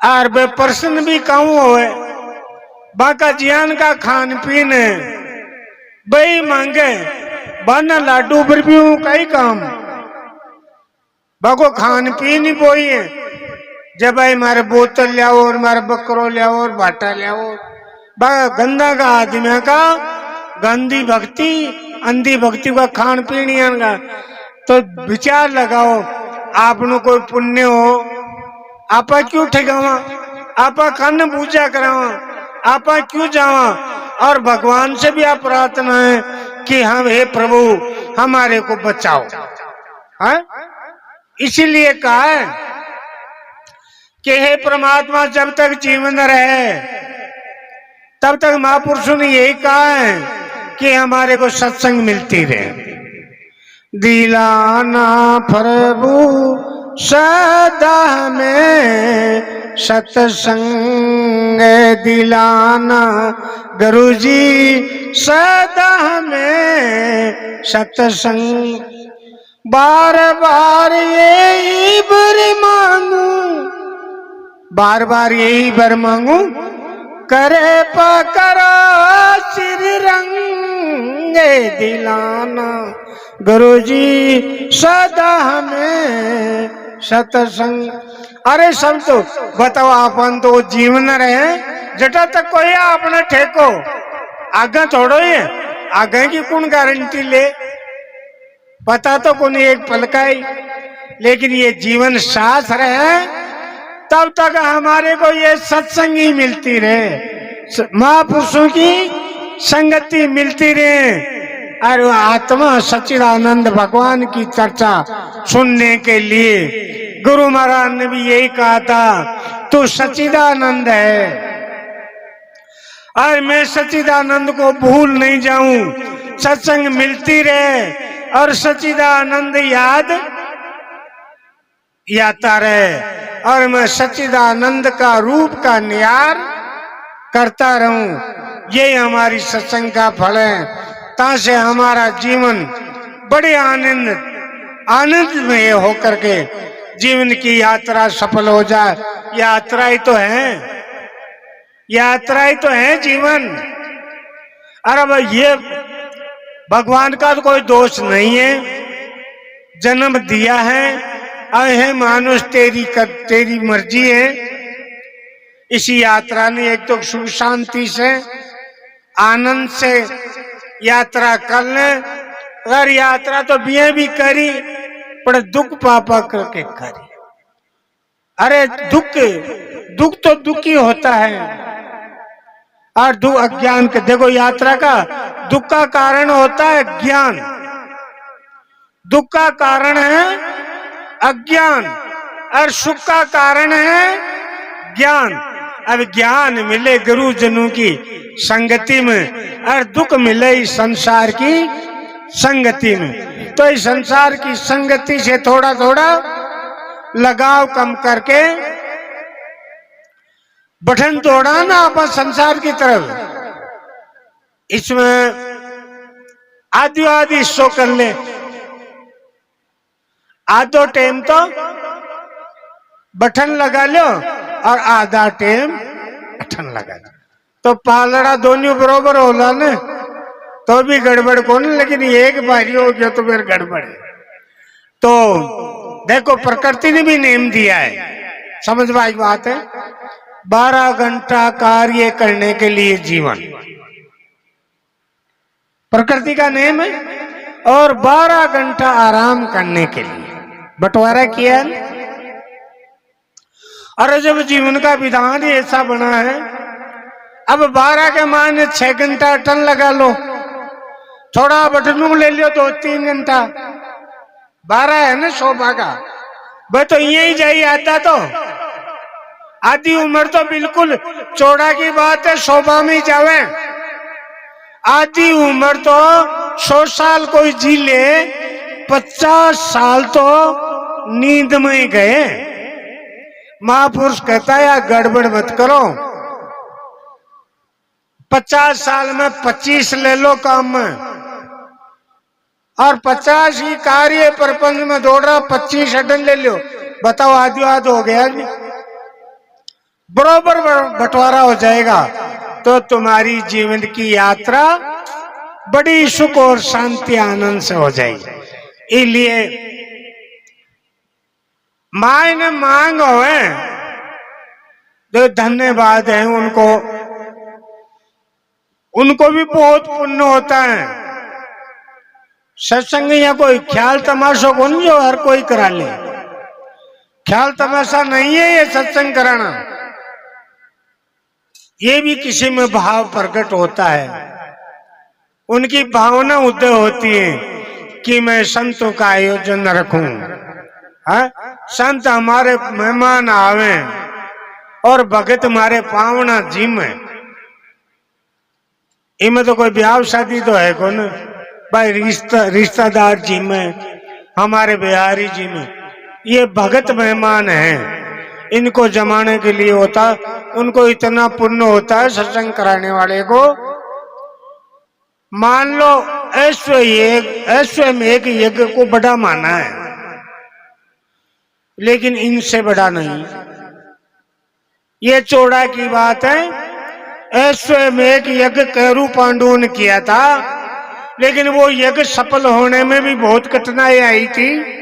और वे प्रश्न भी कहूँ होए बाका जियान का खान पीन बई मांगे बन लाडू बर्फियों कई काम बाको खान पीन ही बोई है जब भाई मारे बोतल लियाओ और मारे बकरो लियाओ और बाटा लियाओ बा गंदा का आदमी का गंदी भक्ति अंधी भक्ति का खान पीन का तो विचार लगाओ आपनो कोई पुण्य हो आपा क्यों ठेगावा आपा कन्न पूजा करावा आपा क्यों जावा और भगवान से भी आप प्रार्थना है कि हम हे प्रभु हमारे को बचाओ है इसीलिए कहा है कि हे परमात्मा जब तक जीवन रहे तब तक महापुरुषों ने यही कहा है कि हमारे को सत्संग मिलती रहे दिलाना प्रभु सदा में सत्संग दिलाना गुरुजी सदा में सत्संग बार बार यही बर मांगू बार बार यही बर मांगू करे पकड़ा श्री रंग दिलाना गुरुजी सदा हमें सत्संग। अरे सब तो बताओ अपन तो जीवन रहे जटा तक कोई अपने ठेको आगे थोड़ो ये आगे की कौन गारंटी ले पता तो कौन एक पल का ही लेकिन ये जीवन साथ रहे तब तक हमारे को ये सत्संग ही मिलती रहे महापुरुषों की संगति मिलती रहे और आत्मा सच्चिदानंद भगवान की चर्चा सुनने के लिए गुरु महाराज ने भी यही कहा था तू सच्चिदानंद है और मैं सच्चिदानंद को भूल नहीं जाऊं सत्संग मिलती रहे और सच्चिदानंद याद आता रहे और मैं सच्चिदानंद का रूप का निहार करता रहूं ये हमारी सत्संग का फल है तासे हमारा जीवन बड़े आनंद में होकर के जीवन की यात्रा सफल हो जाए यात्रा ही तो है जीवन। अरे भाई ये भगवान का तो कोई दोष नहीं है जन्म दिया है अहे मानुष तेरी मर्जी है इसी यात्रा ने एक तो सुख शांति से आनंद से यात्रा कर ले अगर यात्रा तो बिये भी करी पर दुख पापा करके करी अरे दुख तो दुखी होता है और दुख अज्ञान के देखो यात्रा का दुख का कारण होता है ज्ञान दुख का कारण है अज्ञान और सुख का कारण है ज्ञान। अब ज्ञान मिले गुरुजनों की संगति में और दुख मिले इस संसार की संगति में तो इस संसार की संगति से थोड़ा थोड़ा लगाव कम करके बटन दौड़ा ना अपन संसार की तरफ इसमें आदि शो कर ले आधो टाइम तो बटन लगा लो और आधा टाइम बटन लगा लो तो पालड़ा दोनों बरोबर होला ने तो भी गड़बड़ कौन लेकिन एक बारी हो गया तो फिर गड़बड़ है। तो देखो प्रकृति ने भी नेम दिया है समझ भाई बात है 12 घंटा कार्य करने के लिए जीवन प्रकृति का नेम है और 12 घंटा आराम करने के लिए बंटवारा किया है। और जब जीवन का विधान ऐसा बना है अब 12 के मान 6 घंटा टन लगा लो थोड़ा बटनू ले लियो 2-3 घंटा 12 है ना शोभा का वह तो यही जाई आता तो आधी उम्र तो बिल्कुल चौड़ा की बात है शोभा में ही जावे आधी उम्र तो 100 साल कोई जी ले 50 साल तो नींद में ही गए। महापुरुष कहता है यार गड़बड़ मत करो 50 साल में 25 ले लो काम में और 50 ही कार्य प्रपंच में दौड़ रहा 25 अटन ले लो बताओ आधी हो गया जी बरोबर बंटवारा हो जाएगा, तो तुम्हारी जीवन की यात्रा बड़ी सुख और शांति आनंद से हो जाएगी। इसलिए माँ ने मांग है जो धन्यवाद है उनको, उनको भी बहुत पुण्य होता है। सत्संग या कोई ख्याल तमाशा को नहीं जो हर कोई करा ले, ख्याल तमाशा नहीं है ये सत्संग कराना। ये भी किसी में भाव प्रकट होता है, उनकी भावना उदय होती है कि मैं संतों का आयोजन रखूं, संत हमारे मेहमान आवे और भगत हमारे पावना जिम है। इनमें तो कोई ब्याह शादी तो है कौन भाई, रिश्तेदार जी में, हमारे बिहारी जी में, ये भगत मेहमान हैं, इनको जमाने के लिए होता, उनको इतना पुण्य होता है सत्संग कराने वाले को। मान लो ऐश्वर्य में एक यज्ञ को बड़ा माना है, लेकिन इनसे बड़ा नहीं। ये चौड़ा की बात है, ऐश्वर्य में एक यज्ञ कैरू पांडुओं ने किया था, लेकिन वो यज्ञ सफल होने में भी बहुत कठिनाई आई थी।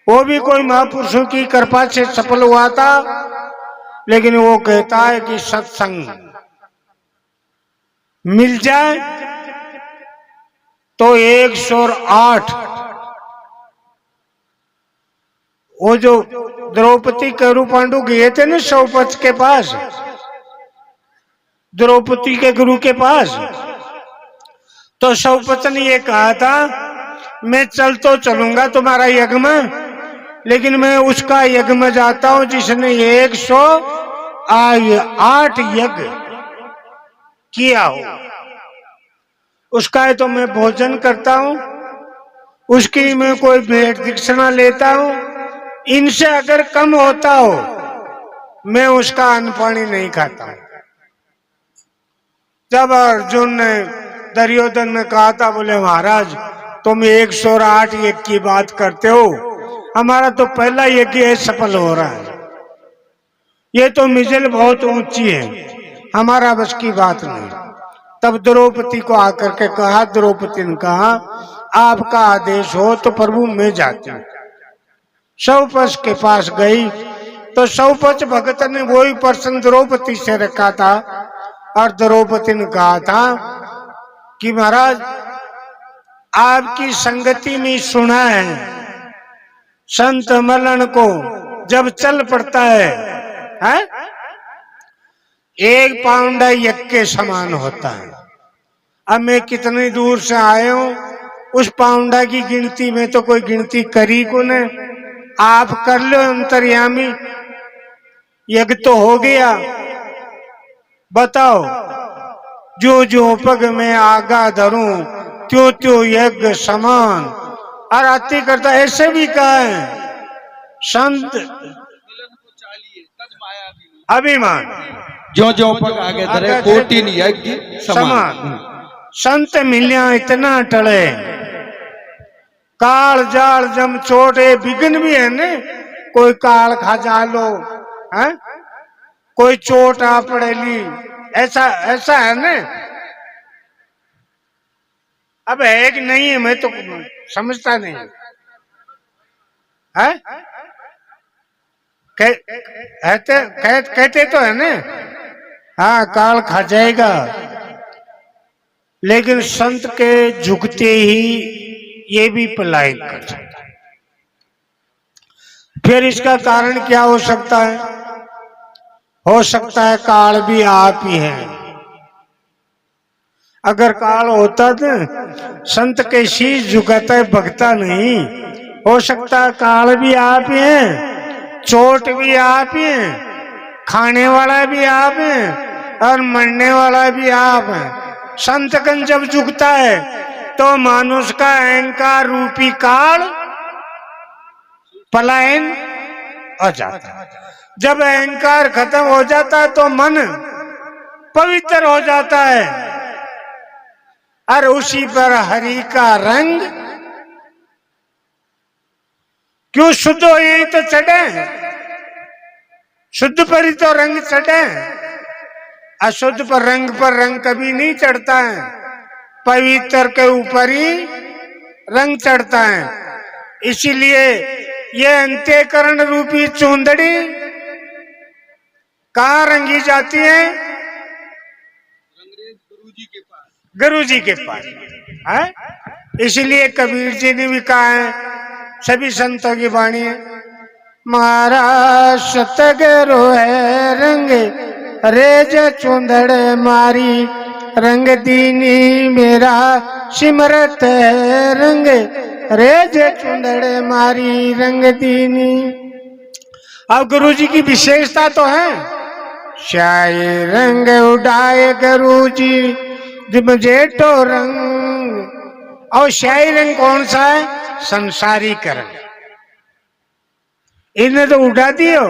वो भी कोई महापुरुषों की कृपा से सफल हुआ था। लेकिन वो कहता है कि सत्संग मिल जाए तो 108, वो जो द्रौपदी कैरू पांडु गए थे ना शौपच के पास, द्रौपदी के गुरु के पास, तो शौपच ने ये कहा था मैं चल तो चलूंगा तुम्हारा यज्ञ में, लेकिन मैं उसका यज्ञ में जाता हूं जिसने 108 यज्ञ किया हो, उसका तो मैं भोजन करता हूं, उसकी मैं कोई भेंट दक्षिणा लेता हूं। इनसे अगर कम होता हो मैं उसका अन्न पानी नहीं खाता हूं। जब अर्जुन ने दुर्योधन ने कहा था, बोले महाराज तुम 108 यज्ञ की बात करते हो, हमारा तो पहला यज्ञ सफल हो रहा है, ये तो मिजल बहुत ऊंची है, हमारा बस की बात नहीं। तब द्रौपदी को आकर के कहा, द्रौपदी ने कहा आपका आदेश हो तो प्रभु मैं जाती हूँ। शौपच के पास गई तो शौपच भगत ने वही प्रश्न द्रौपदी से रखा था, और द्रौपदी ने कहा था कि महाराज आपकी संगति में सुना है संत मलन को जब चल पड़ता है एक पाउंडा यज्ञ के समान होता है। अब मैं कितनी दूर से आए हूं, उस पाउंडा की गिनती में तो कोई गिनती करी को न, आप कर लो अंतर्यामी, यज्ञ तो हो गया। बताओ जो जो पग में आगा धरूं त्यों त्यों यज्ञ समान, और अति करता ऐसे भी कहा है संत अभिमान, जो जो पग आगे धरे कोटिन यज्ञ समान। संत मिलिया इतना टले, काल जाल जम छोटे विघ्न भी है ने, कोई काल खा जालो है, कोई चोट आ पड़ेली, ऐसा ऐसा है ने। अब है कि नहीं है मैं तो समझता नहीं है, कहते तो है ना, हाँ काल खा जाएगा, लेकिन संत के झुकते ही ये भी पलायन कर सकता है। फिर इसका कारण क्या हो सकता है? हो सकता है काल भी आप ही है। अगर काल होता तो संत के शीश झुकाता है, भगता नहीं। हो सकता है काल भी आप ही है, चोट भी आप ही है, खाने वाला भी आप है और मरने वाला भी आप है। संतकन जब झुकता है तो मानुष का अहंकार रूपी काल पलायन हो जाता है। जब अहंकार खत्म हो जाता है तो मन पवित्र हो जाता है, और उसी पर हरि का रंग क्यों शुद्ध हो, यही तो चढ़े शुद्ध पर ही तो रंग चढ़े, अशुद्ध पर रंग कभी नहीं चढ़ता है। पवित्र के ऊपर ही रंग चढ़ता है। इसीलिए ये अंत्यकरण रूपी चूंदड़ी कहाँ रंगी जाती है? गुरु जी के पास है। इसलिए कबीर जी ने भी कहा है, सभी संतों की वाणी है, मारा सतगुरु है रंग रेज चूंदड़ मारी, रंग दीनी मेरा सिमरत है रंग रेज चूंदड़ मारी, रंग दीनी। अब गुरु जी की विशेषता तो है, शाही रंग उड़ाए गुरु जी जेठो रंग। और शाही रंग कौन सा है? संसारीकरण। इन्हें तो उड़ा दियो।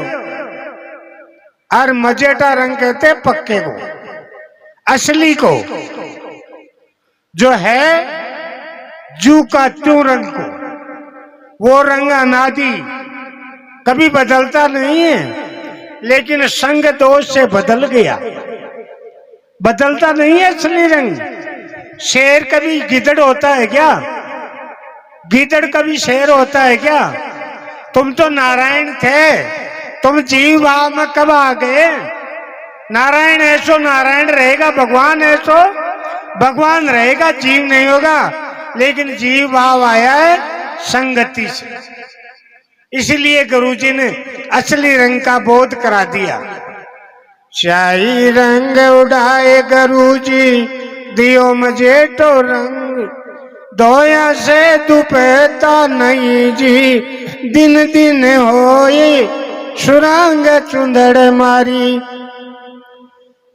और मजेटा रंग कहते हैं पक्के को, असली को, जो है जू का त्यों रंग को। वो रंग अनादि कभी बदलता नहीं है, लेकिन संग दोष से बदल गया। बदलता नहीं है असली रंग। शेर कभी गिदड़ होता है क्या? गिदड़ कभी शेर होता है क्या? तुम तो नारायण थे, तुम जीव भाव में कब आ गए? नारायण ऐसो नारायण रहेगा, भगवान ऐसो भगवान रहेगा, जीव नहीं होगा। लेकिन जीव भाव आया है संगति से। इसलिए गुरुजी ने असली रंग का बोध करा दिया। शाही रंग उड़ाए गुरुजी दियो मजेठो रंग, दोया से दुपहता नहीं जी, दिन दिन होए सुरंग चुंदड़ मारी,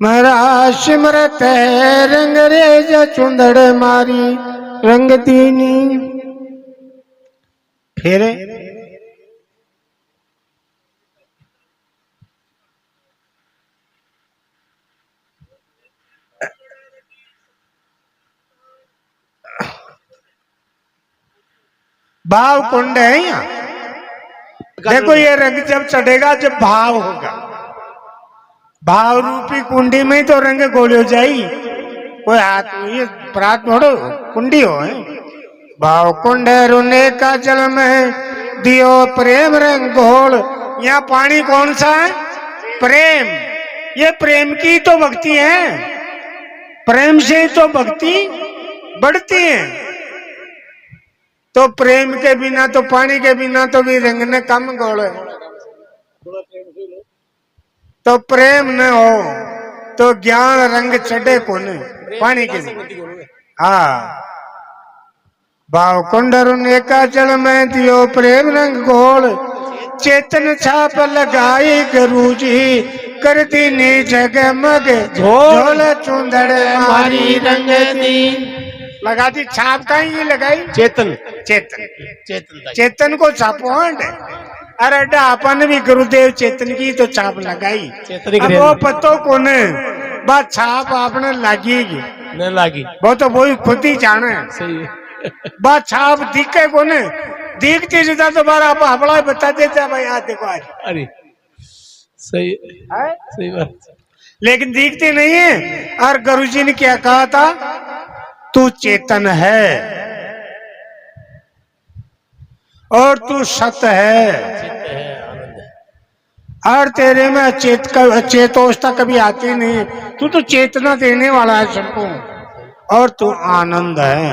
मरा सिमरत है रंग रेज चुंदड़ मारी, रंग दीनी। फिर भाव कुंड है यहाँ। देखो ये रंग जब चढ़ेगा जब भाव होगा, भाव रूपी कुंडी में तो रंग गोले हो जाई। कोई हाथ ये प्रात मोड़ो कुंडी हो है। भाव कुंड रुने का जल में दियो प्रेम रंग घोल। यहाँ पानी कौन सा है? प्रेम। ये प्रेम की तो भक्ति है, प्रेम से तो भक्ति बढ़ती है। तो प्रेम के बिना तो पानी के बिना तो भी रंग ने कम घोल। तो प्रेम न हो तो ज्ञान रंग चढ़े कौन पानी के बिना। हाँ, भाव कुंडरुने का जल में दियो प्रेम रंग घोल, चेतन छाप लगाई गुरुजी कर दीनी जगमग झोल चुंदड़ मारी, रंग दी। लगा दी छाप का ही लगाई चेतन चेतन चेतन चेतन को छापो। अरे अपन भी गुरुदेव चेतन की तो छाप लगाई। अब वो पतो कोने बात छाप आपने लागेगी न लागी, वो तो वही खुद ही जाने। सही बात छाप दिखे कोने, दिखती सीधा तो बार आप हबड़ा बता देते भाई यहाँ देखो आज। अरे सही है, सही बात। लेकिन दिखती नहीं है। और गुरुजी ने क्या कहा था? तू चेतन है और तू सत है, और तेरे में चेतोष्टा कभी आती नहीं। तू तो चेतना देने वाला है सबको, और तू आनंद है।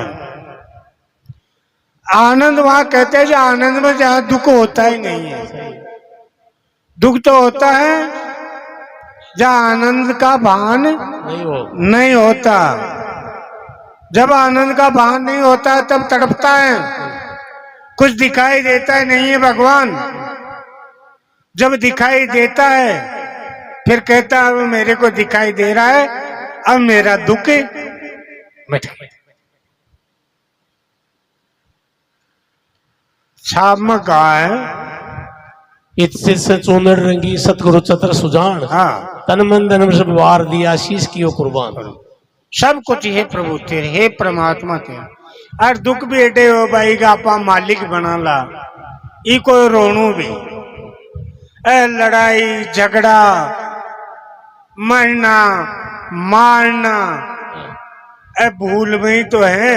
आनंद वहां कहते हैं जो आनंद में जहां दुख होता ही नहीं है। दुख तो होता है जहां आनंद का भान नहीं होता। जब आनंद का भान नहीं होता है तब तड़पता है, कुछ दिखाई देता है नहीं है भगवान। जब दिखाई देता है फिर कहता है अब मेरे को दिखाई दे रहा है, अब मेरा दुख मिट गया। छाप में कहा है इससे से चूनड़ रंगी सतगुरु चतर सुजान। हाँ, तन मन धन सब वार दिया शीश कियो कुर्बान। सब कुछ है प्रभु तेरे, हे परमात्मा तेरे। और दुख भी एडे हो भाई का आपा मालिक बना ला, ई कोई रोणू भी। लड़ाई झगड़ा, मरना मारना, भूल में ही तो है।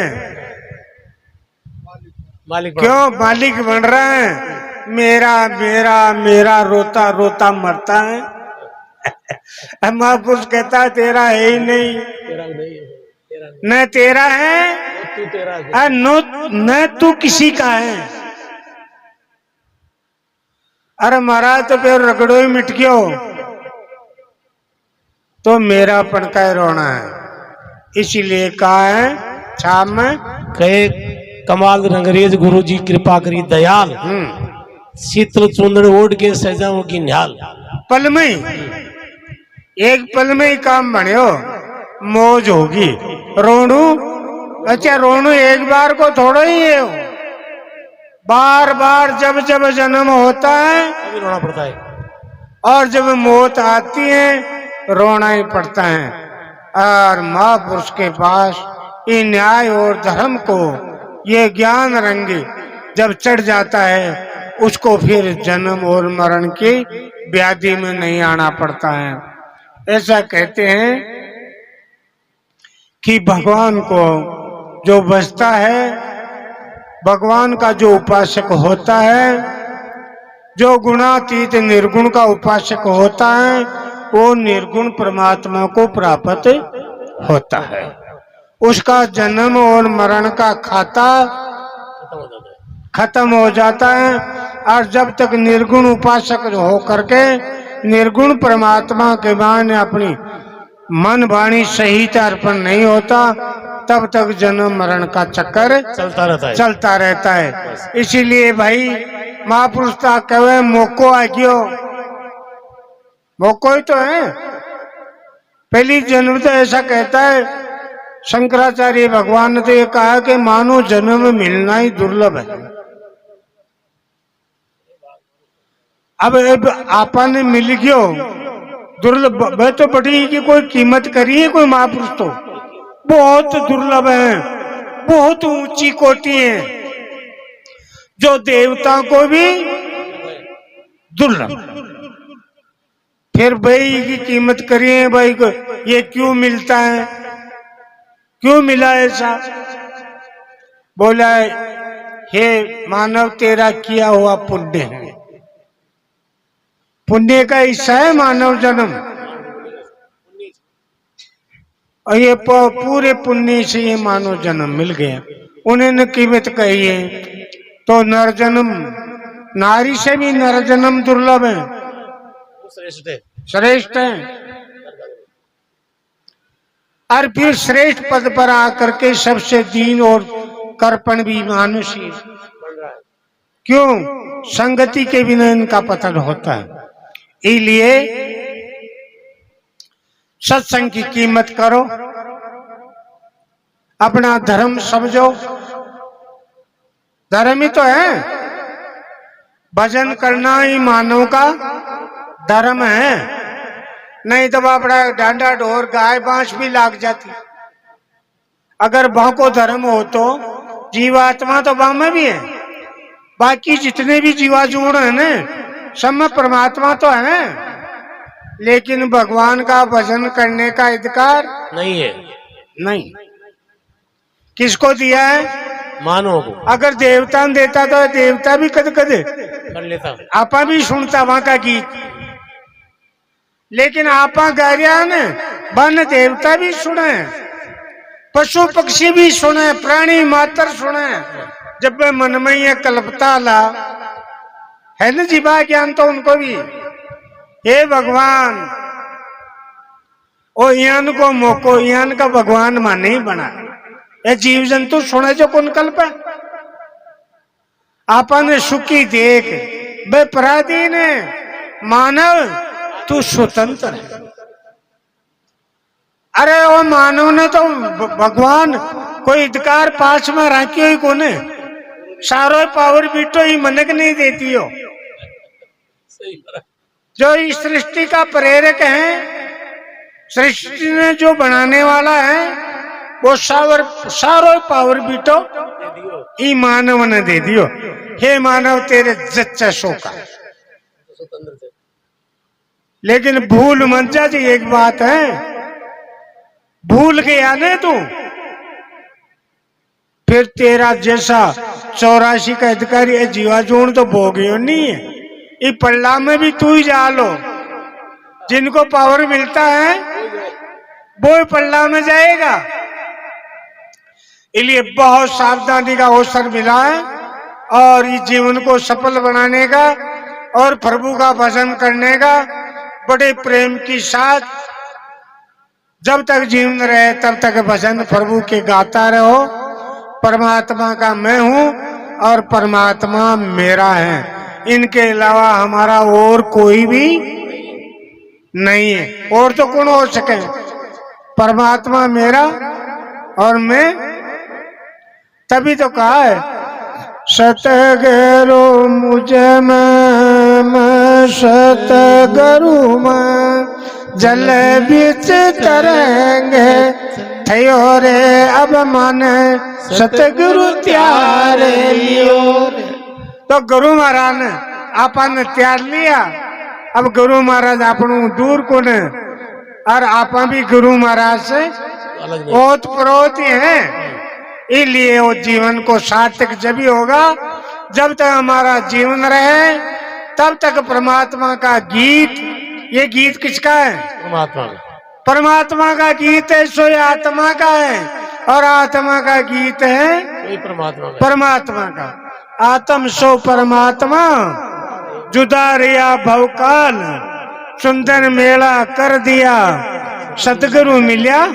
मालिक क्यों मालिक बन रहा है? मेरा मेरा मेरा रोता रोता मरता है। महापुरुष कहता है तेरा है ही नहीं, तेरा नहीं है, तेरा न तेरा है तू तेरा है। और न तू किसी का है। अरे महाराज तो फिर रगड़ो ही मिट गयो, तो मेरा पन का रोना है। इसीलिए कहा है छाप में कहे कमाल अंग्रेज गुरु जी कृपा करी दयाल, शीतल चूंदड़ ओढ़ के सजाओं की न्याल। पल में एक पल में ही काम बन्यो, मौज होगी। रोनू अच्छा रोनू एक बार को थोड़ा ही है, बार बार जब जब जन्म होता है अभी रोना पड़ता है, और जब मौत आती है रोना ही पड़ता है। और महापुरुष के पास ये न्याय और धर्म को ये ज्ञान रंग जब चढ़ जाता है, उसको फिर जन्म और मरण की व्याधि में नहीं आना पड़ता है। ऐसा कहते हैं कि भगवान को जो बचता है, भगवान का जो उपासक होता है, जो गुणातीत निर्गुण का उपासक होता है, वो निर्गुण परमात्मा को प्राप्त होता है। उसका जन्म और मरण का खाता खत्म हो जाता है। और जब तक निर्गुण उपासक हो करके निर्गुण परमात्मा के मान अपनी मन वाणी सहित अर्पण नहीं होता, तब तक जन्म मरण का चक्कर चलता रहता है। इसीलिए भाई महापुरुष कहे मोको आ गयो, मोको ही तो है। पहली जन्म तो ऐसा कहता है शंकराचार्य भगवान ने तो ये कहा कि मानो जन्म मिलना ही दुर्लभ है। अब आपन मिल गयो दुर्लभ, वह तो बड़ी की कोई कीमत करी है कोई महापुरुष तो बहुत दुर्लभ है, बहुत ऊंची कोटि है, जो देवता को भी दुर्लभ। फिर भाई की कीमत करिए, भाई को ये क्यों मिलता है, क्यों मिला ऐसा? बोला हे मानव तेरा किया हुआ पुण्य है, पुण्य का हिस्सा है मानव जन्म, और ये पूरे पुण्य से ये मानव जन्म मिल गया। उन्होंने कीमत कही है तो नर जन्म, नारी से भी नर जन्म दुर्लभ है, श्रेष्ठ है। और फिर श्रेष्ठ पद पर आकर के सबसे दीन और कर्पण भी मानुषी, क्यों? संगति के बिना इनका पतन होता है। इसलिए सत्संग की कीमत करो, अपना धर्म समझो, धर्म ही तो है, भजन करना ही मानव का धर्म है। नहीं तो अपना डांडा ढोर गाय बांस भी लाग जाती। अगर बाँ को धर्म हो तो जीवात्मा तो बाँ में भी है, बाकी जितने भी जीवा जोड़ है ना सब में परमात्मा तो है, लेकिन भगवान का भजन करने का अधिकार नहीं है। नहीं। किसको दिया है? मानव को। अगर देवता ने देता तो देवता भी कद कद कर लेता, आपा भी सुनता वहां का गीत, लेकिन आपा गा रहा ने वन देवता भी सुने, पशु पक्षी भी सुने, प्राणी मात्र सुने। जब वे मन में ये कल्पता ला है ना जीवा ज्ञान तो उनको भी, हे भगवान ओ यान को मोको, यान का भगवान मान नहीं बना, ये जीव जंतु सुने जो कौन कल्प है। आपा ने सुखी देख बे पराधीन है, मानव तू स्वतंत्र है। अरे वो मानव ने तो भगवान कोई अधिकार पास में राखी हुई कोने, सारो पावर बीटो ही मनक नहीं देती हो। जो इस सृष्टि का प्रेरक है, सृष्टि ने जो बनाने वाला है, वो सारो पावर बीटो ई मानव ने दे दियो। हे मानव तेरे जच्चा शोका, लेकिन भूल मत जा जी, एक बात है, भूल गया ना तू, फिर तेरा जैसा 84 का अधिकारी है जीवा जोड़ तो भोगियो नहीं है। ये पल्ला में भी तू ही जा लो, जिनको पावर मिलता है वो पल्ला में जाएगा। इसलिए बहुत सावधानी का अवसर मिला है और इस जीवन को सफल बनाने का और प्रभु का भजन करने का बड़े प्रेम के साथ जब तक जीवन रहे तब तक भजन प्रभु के गाता रहो। परमात्मा का मैं हूं और परमात्मा मेरा है, इनके अलावा हमारा और कोई भी नहीं है। और तो कौन हो सके, परमात्मा मेरा और मैं। तभी तो कहा है सतगुरु मुझे मैं सतगुरु मैं जल बीच तरंगे थयो रे अब मन सतगुरु त्यारे लियो। तो गुरु महाराज ने आपन त्यार लिया, अब गुरु महाराज आपनू दूर को ने और आपा भी गुरु महाराज से ओत प्रोत है। इसलिए वो जीवन को सार्थक जब ही होगा जब तक हमारा जीवन रहे तब तक परमात्मा का गीत, ये गीत किसका है? परमात्मा का। परमात्मा का गीत है, सो आत्मा का है, और आत्मा का गीत है परमात्मा का। परमात्मा का। आत्म सो परमात्मा जुदा रिया भवकाल, सुंदर मेला कर दिया सतगुरु मिलिया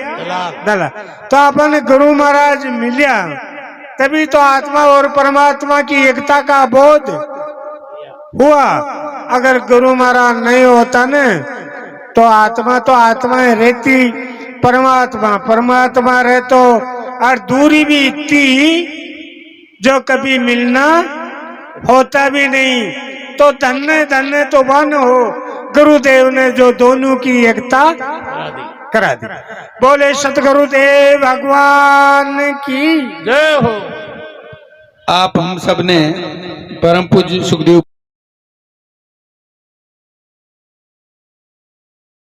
दला। तो अपन गुरु महाराज मिलिया तभी तो आत्मा और परमात्मा की एकता का बोध हुआ। अगर गुरु महाराज नहीं होता न तो आत्मा रहती, परमात्मा परमात्मा रहे तो, और दूरी भी इतनी जो कभी मिलना होता भी नहीं। तो धन्य धन्य तो वन हो गुरुदेव ने जो दोनों की एकता करा दी। बोले सतगुरुदेव भगवान की जय हो। आप हम सब ने परम पूज्य सुखदेव